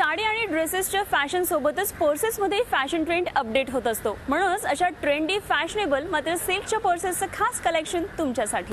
साडी आणि ड्रेसेसच्या फॅशन सोबतच पर्सेसमध्ये fashion trend update होत असतो। म्हणूनच अशा ट्रेंडी फॅशनेबल मात्र सिल्कच्या पर्सेसचं खास कलेक्शन तुमच्यासाठी।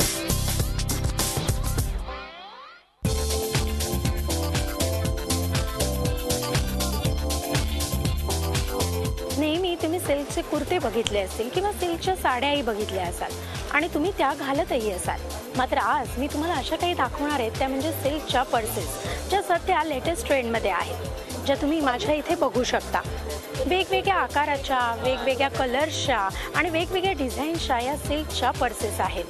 नेहमी तुम्ही सिल्कचे कुर्ते बघितले असतील किंवा सिल्कच्या साड्याही बघितल्या असाल आणि तुम्ही त्या घालतही असाल। मात्र आज मी तुम्हाला अशा काही दाखवणार आहे त्या म्हणजे सिल्कच्या पर्सेस, ज्या सध्या लेटेस्ट ट्रेंडमध्ये आहेत, ज्या तुम्ही माझ्या इथे बघू शकता। वेगवेगळ्या आकाराच्या, वेगवेगळ्या कलर्सच्या आणि वेगवेगळ्या डिझाईनच्या या सिल्कच्या पर्सेस आहेत।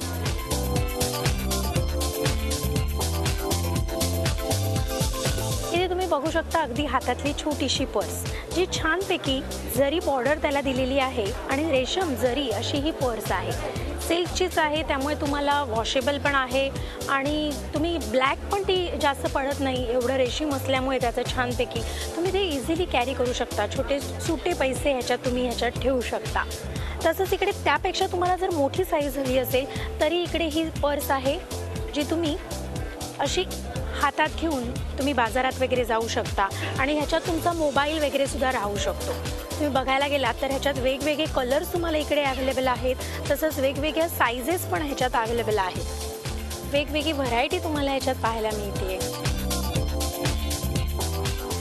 इथे तुम्ही बघू शकता अगदी हातातली छोटीशी पर्स, जी छानपैकी जरी बॉर्डर त्याला दिलेली आहे आणि रेशम जरी अशी ही पर्स आहे। सिल्कचीच आहे, त्यामुळे तुम्हाला वॉशेबल पण आहे आणि तुम्ही ब्लॅक पण ती जास्त पडत नाही, एवढं रेशीम असल्यामुळे त्याचं छानपैकी तुम्ही ते इझिली कॅरी करू शकता। छोटे सुटे पैसे ह्याच्यात तुम्ही ह्याच्यात ठेवू शकता। तसंच इकडे त्यापेक्षा तुम्हाला जर मोठी साईज हवी असेल तरी इकडे ही पर्स आहे, जी तुम्ही अशी हातात घेऊन तुम्ही बाजारात वगैरे जाऊ शकता आणि ह्याच्यात तुमचा मोबाईल वगैरे सुद्धा राहू शकतो। तुम्ही बघायला गेलात तर ह्याच्यात वेगवेगळे कलर्स तुम्हाला इकडे अवेलेबल आहेत, तसंच वेगवेगळ्या साइजेस पण ह्याच्यात अवेलेबल आहेत। वेगवेगळी व्हरायटी तुम्हाला ह्याच्यात पाहायला मिळते।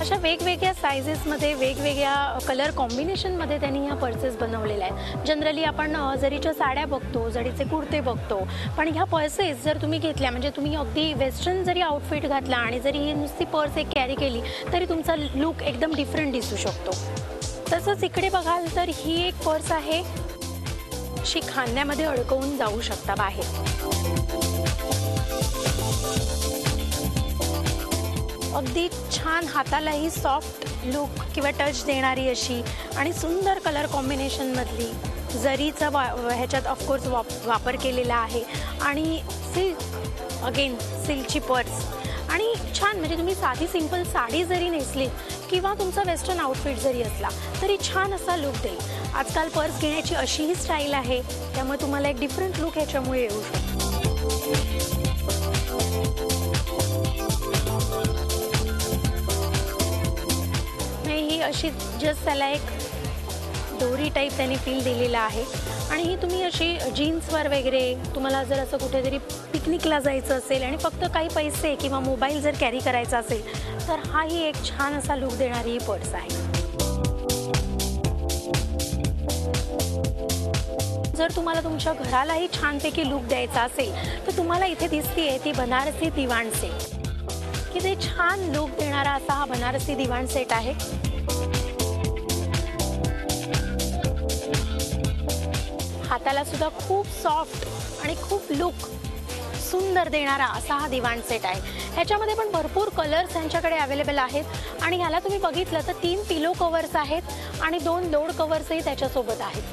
अशा वेगवेगळ्या साइजेसमध्ये, वेगवेगळ्या कलर कॉम्बिनेशनमध्ये त्यांनी ह्या पर्सेस बनवलेल्या आहेत। जनरली आपण जरीच्या साड्या बघतो, जरीचे कुर्ते बघतो, पण ह्या पर्सेस जर तुम्ही घेतल्या म्हणजे तुम्ही अगदी वेस्टर्न जरी आउटफिट घातला आणि जरी ही नुसती पर्स एक कॅरी केली तरी तुमचा लुक एकदम डिफरंट दिसू शकतो। तसंच इकडे बघाल तर ही एक पर्स आहे, अशी खांद्यामध्ये अडकवून जाऊ शकता बाहेर। अगदी छान हातालाही सॉफ्ट लुक किंवा टच देणारी अशी आणि सुंदर कलर कॉम्बिनेशनमधली जरीचा ह्याच्यात ऑफकोर्स वापर केलेला आहे आणि सिल्क, अगेन सिल्कची पर्स आणि छान, म्हणजे तुम्ही साधी सिंपल साडी जरी नेसली किंवा तुमचा वेस्टर्न आउटफिट जरी असला तरी छान असा लुक देईल। आजकाल पर्स घेण्याची अशीही स्टाईल आहे, त्यामुळे तुम्हाला एक डिफरंट लुक ह्याच्यामुळे येऊ शकतो। ही अशी जस्ट त्याला एक दोरी टाईप त्यांनी फील दिलेला आहे आणि ही तुम्ही अशी जीन्सवर वगैरे, तुम्हाला जर असं कुठेतरी पिकनिकला जायचं असेल आणि फक्त काही पैसे किंवा मोबाईल जर कॅरी करायचा असेल तर हाही एक छान असा लुक देणारी ही पर्स आहे। जर तुम्हाला तुमच्या घरालाही छानपैकी लुक द्यायचा असेल तर तुम्हाला इथे दिसतीये ती बनारसी दिवाण सेट, की ते छान लुक देणारा असा हा बनारसी दिवाण सेट आहे। हाताला सुद्धा खूप सॉफ्ट आणि खूप लुक सुंदर देणारा असा हा दिवाण सेट आहे। ह्याच्यामध्ये पण भरपूर कलर्स ह्यांच्याकडे अवेलेबल आहेत आणि ह्याला तुम्ही बघितलं तर 3 पिलो कवर्स आहेत आणि 2 लोड कवर्सही त्याच्यासोबत आहेत।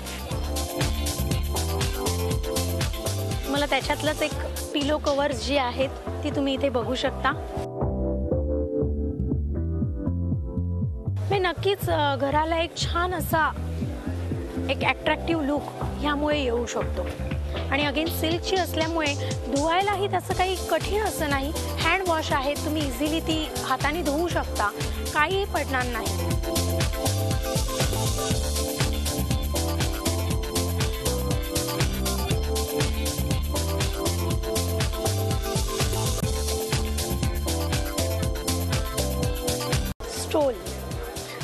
तुम्हाला त्याच्यातलंच एक पिलो कवर्स जी आहेत ती तुम्ही इथे बघू शकता। मी नक्कीच घराला एक छान असा एक अट्रॅक्टिव्ह लुक ह्यामुळे येऊ शकतो आणि अगेन सिल्कची असल्यामुळे धुवायलाही त्याचं काही कठीण असं नाही। हँड वॉश आहे, तुम्ही इझिली ती हाताने धुवू शकता, काहीही पडणार नाही। स्टोल,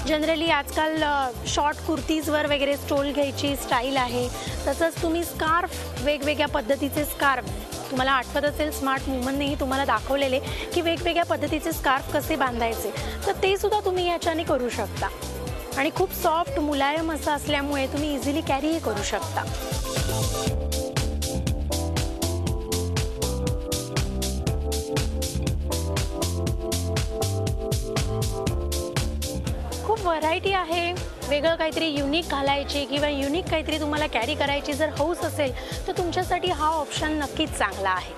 जनरली आजकाल शॉर्ट कुर्तीजवर वगैरे स्टोल घ्यायची स्टाईल आहे। तसंच तुम्ही स्कार्फ, वेगवेगळ्या पद्धतीचे स्कार्फ, तुम्हाला आठवत असेल स्मार्ट वुमननेही तुम्हाला दाखवलेले की वेगवेगळ्या पद्धतीचे स्कार्फ कसे बांधायचे, तर ते सुद्धा तुम्ही याच्याने करू शकता आणि खूप सॉफ्ट मुलायम असं असल्यामुळे तुम्ही इझिली कॅरीही करू शकता। व्हरायटी आहे, वेगळं काहीतरी युनिक घालायची किंवा युनिक काहीतरी तुम्हाला कॅरी करायची जर हौस असेल तर तुमच्यासाठी हा ऑप्शन नक्कीच चांगला आहे।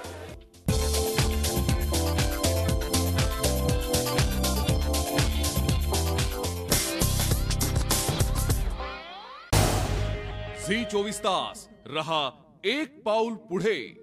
झी 24 तास रहा एक पाऊल पुढे।